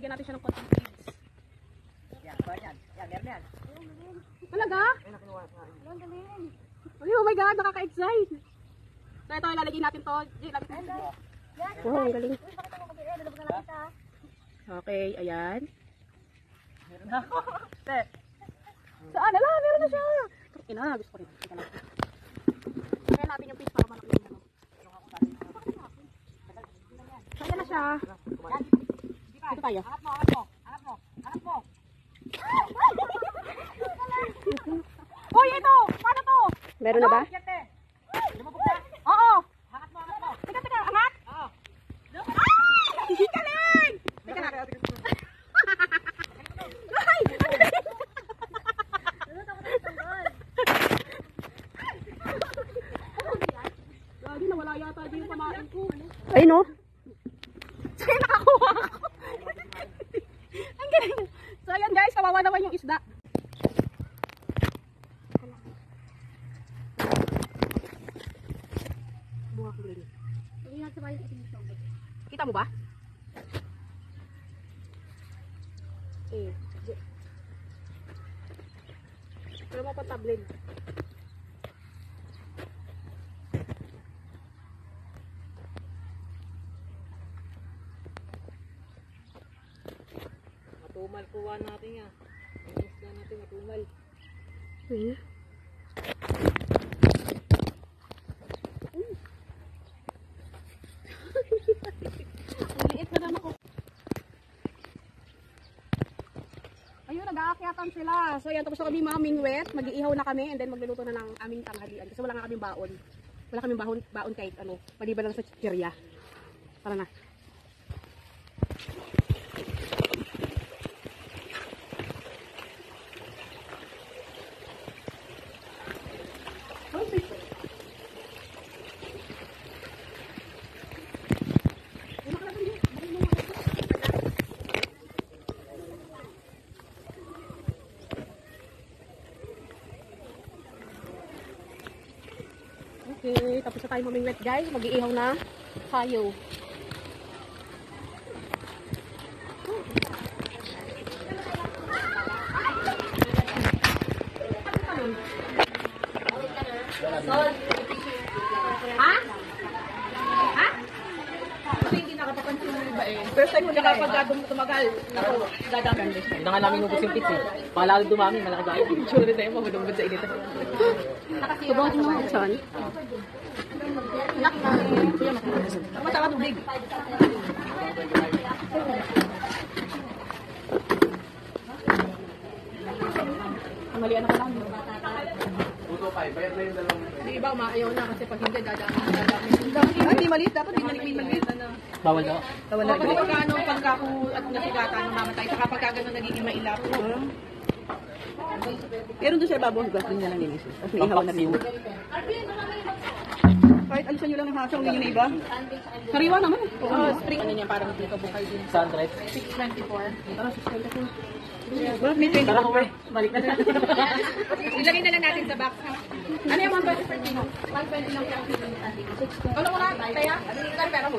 Lalagyan natin siya ng konting seeds. Yan, meron yan. Talaga? Ay, oh my God, nakaka-excite. So ito, ilalagay natin to. Jay, lapit natin. Oh, ang galing. Okay, ayan. Meron na. Saan? Ala, meron na siya. Ina, gusto ko rin. Teka lang. Kaya natin yung fish para malaki yung ano. So, ayan na siya. Dito tayo. Hanap mo. Uy, ito! Paano to? Meron na ba? Oo. Hanap mo. Teka, angat? Oo. Galing! Teka na. Ay! Lagi nawala yata din yung pamain ko. Ay, no? Sige, nakakuha ako. Ang galing. So, ayan guys, kawawa naman yung isda. Buha ko rin. Kita mo ba? Eh. Pero mo pa tablet. Matumal kuha natin yan. Ang isda natin matumal. Ayun. Ang liit na naman ko. Ayun, nag-aakyatan sila. So, yan, tapos na kami maming wet. Mag-iihaw na kami and then magluluto na ng aming tanghalian. Kasi wala nga kaming baon. Wala kaming baon kahit ano. Maliban lang sa chichirya. Tara na. Okay, tapos na tayo mamingwet guys. Mag-iihaw na tayo. Ha? Ha? Kasi hindi nakapapansin mo iba eh. First time ko nakapag-gadong tumagal. Dadang. Hindi na nga namin nubos yung pits eh. Pangalalo dumami, malaki ba? Tsura tayo, mamudumod sa init. Tubaw din naman. Saan? Masama tubig. Malian na ka lang. Puto pa, bayad na yung dalawang. Di ba, maayaw na kasi pag hindi, dadami. Hindi maliit, dapat di maliit. Bawal daw. Bawal na. Kasi pagka pagka at nasigatan, mamatay. Saka pagka ganun nagiging mailap. Pero doon sa ibabaw, gas din niya lang nilis. Tapos may ihaw na rin. Kahit alisan nyo lang ng hasang yun yung iba. Sariwa naman. Spring ano niya, parang dito bukay din. Saan, Red? 624. Ah, 624. Bakit may 20 Tara ko eh. Balik na. Ilagay na lang natin sa box, ha? Ano yung 120 per kilo? 120 lang yung kilo. Ano ko na, kaya? Ano yung pera mo?